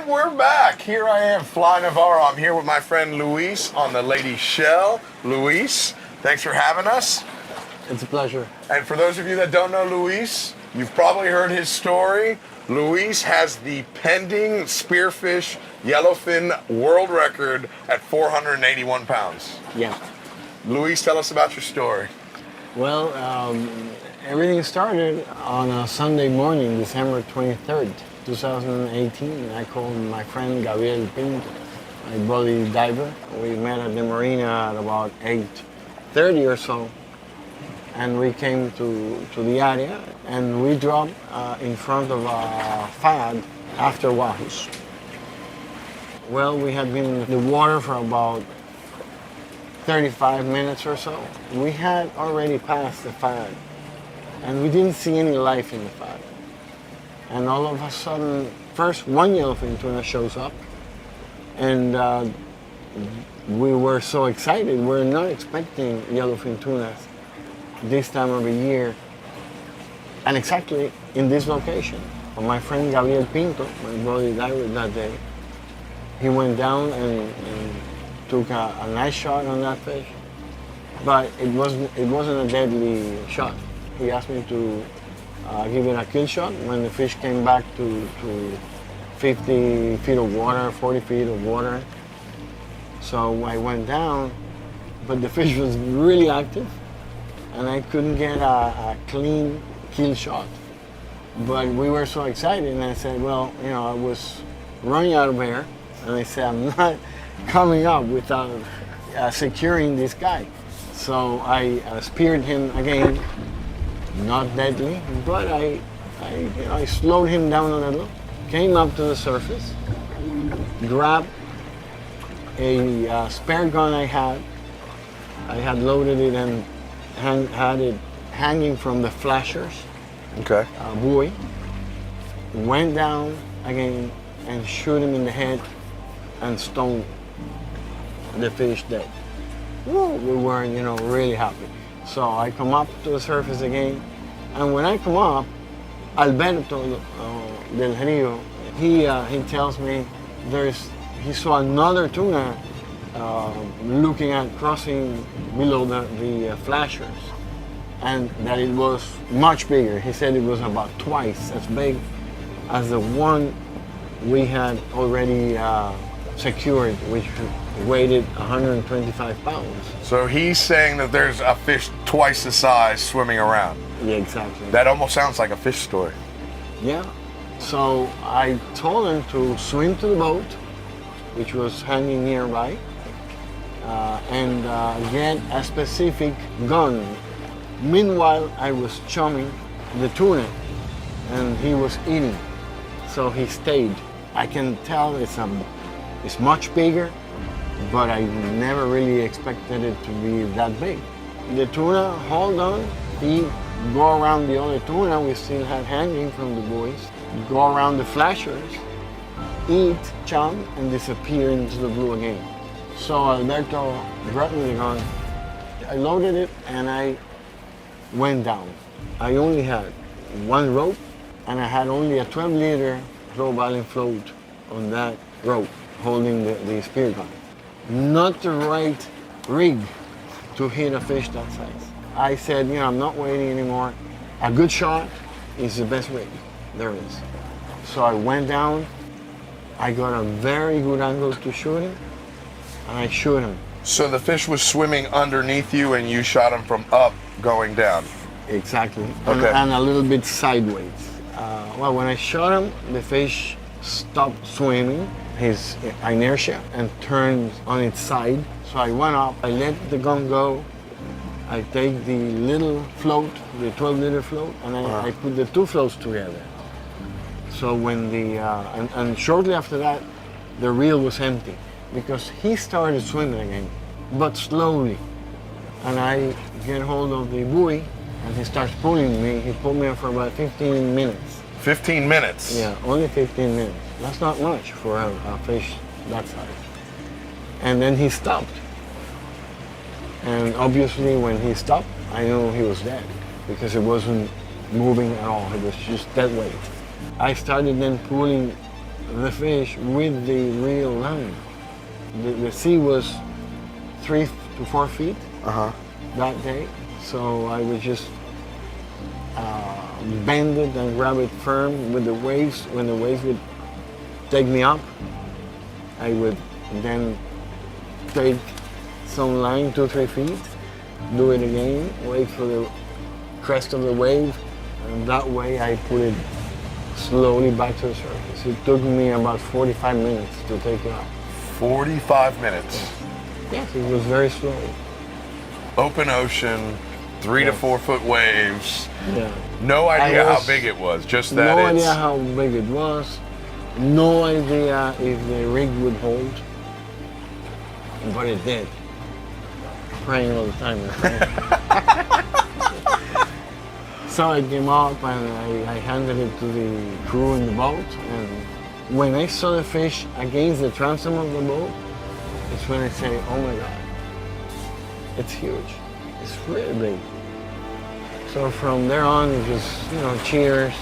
And we're back. Here I am, Fly Navarro. I'm here with my friend Luis on the Lady Shell. Luis, thanks for having us. It's a pleasure. And for those of you that don't know Luis, you've probably heard his story. Luis has the pending spearfish yellowfin world record at 481 pounds. Yeah. Luis, tell us about your story. Well, everything started on a Sunday morning, December 23rd, 2018. I called my friend Gabriel Pinto, my buddy diver. We met at the marina at about 8:30 or so. And we came to the area and we dropped in front of a fad after wahoos. Well, we had been in the water for about 35 minutes or so. We had already passed the fad and we didn't see any life in the fad. And all of a sudden, first one yellowfin tuna shows up and we were so excited. We're not expecting yellowfin tunas this time of the year and exactly in this location. My friend Gabriel Pinto, my buddy diver that day, he went down and took a nice shot on that fish, but it wasn't a deadly shot. He asked me to give it a kill shot when the fish came back to 50 feet of water, 40 feet of water. So I went down, but the fish was really active and I couldn't get a clean kill shot. But we were so excited and I said, well, you know, I was running out of air and I said, I'm not coming up without securing this guy. So I speared him again, not deadly, but I slowed him down a little, came up to the surface, grabbed a spare gun I had loaded it and had it hanging from the flashers buoy, went down again and shoot him in the head and stone the fish dead. Woo, we were, you know, really happy. So I come up to the surface again, and when I come up, Alberto del Rio, he tells me he saw another tuna looking at crossing below the flashers, and that it was much bigger. He said it was about twice as big as the one we had already secured, which weighed 125 pounds. So he's saying that there's a fish twice the size swimming around. Yeah, exactly. That almost sounds like a fish story. Yeah. So I told him to swim to the boat, which was hanging nearby, and get a specific gun. Meanwhile, I was chumming the tuna, and he was eating. So he stayed. I can tell it's much bigger, but I never really expected it to be that big. The tuna hauled on, he go around the other tuna we still had hanging from the buoys, go around the flashers, eat, chum, and disappear into the blue again. So Alberto brought me the gun. I loaded it and I went down. I only had one rope and I had only a 12-liter low-volume float on that rope holding the spear gun. Not the right rig to hit a fish that size. I said, you know, I'm not waiting anymore. A good shot is the best rig there is. So I went down, I got a very good angle to shoot him, and I shoot him. So the fish was swimming underneath you and you shot him from up going down? Exactly, Okay. and a little bit sideways. Well, when I shot him, the fish stopped swimming, his inertia, and turned on its side. So I went up, I let the gun go, I take the little float, the 12-liter float, and I put the two floats together. So when and shortly after that, the reel was empty because he started swimming again, but slowly. And I get hold of the buoy and he starts pulling me. He pulled me for about 15 minutes. 15 minutes? Yeah, only 15 minutes. That's not much for a fish that size. And then he stopped. And obviously when he stopped, I knew he was dead because it wasn't moving at all. It was just dead weight. I started then pulling the fish with the reel line. The sea was 3 to 4 feet that day, so I would just bend it and grab it firm with the waves. When the waves would take me up, I would then take some line 2 or 3 feet, do it again, wait for the crest of the wave, and that way I put it slowly back to the surface. It took me about 45 minutes to take it up. 45 minutes. Yes, it was very slow. Open ocean, 3 to 4 foot waves. Yeah. No idea how big it was, just that no it's... idea how big it was. No idea if the rig would hold. But it did. Praying all the time. So I came up and I handed it to the crew in the boat. And when I saw the fish against the transom of the boat, it's when I say, oh my God, it's huge. It's really big. So from there on, it just, cheers,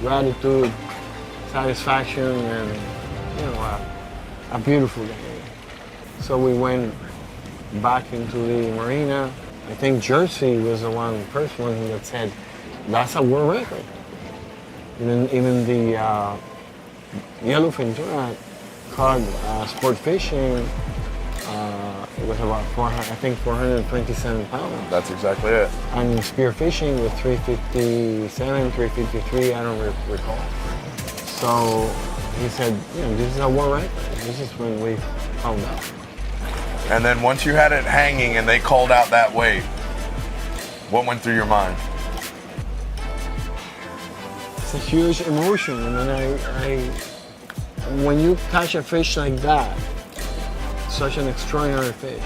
gratitude, satisfaction, and, a beautiful day. So we went back into the marina. I think Jersey was the first one that said, that's a world record. Even the Yellowfin Tuna caught sport fishing. It was about 427 pounds. That's exactly it. And spearfishing was 357, 353, I don't recall. So he said, this is a world record. This is when we found out. And then once you had it hanging and they called out that weight, what went through your mind? It's a huge emotion. When you catch a fish like that, such an extraordinary fish,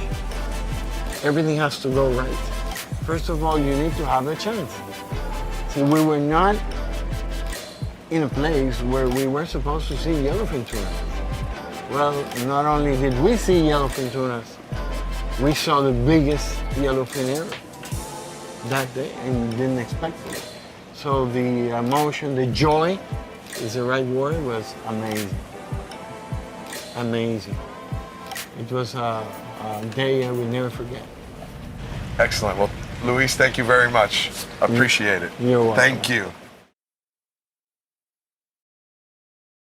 everything has to go right. First of all, you need to have a chance. See, we were not in a place where we were supposed to see yellowfin tuna. Well, not only did we see yellowfin tunas, we saw the biggest yellowfin ever that day and didn't expect it. So the emotion, the joy is the right word, was amazing. Amazing. It was a day I will never forget. Excellent. Well, Luis, thank you very much. Appreciate it. You're welcome. Thank you.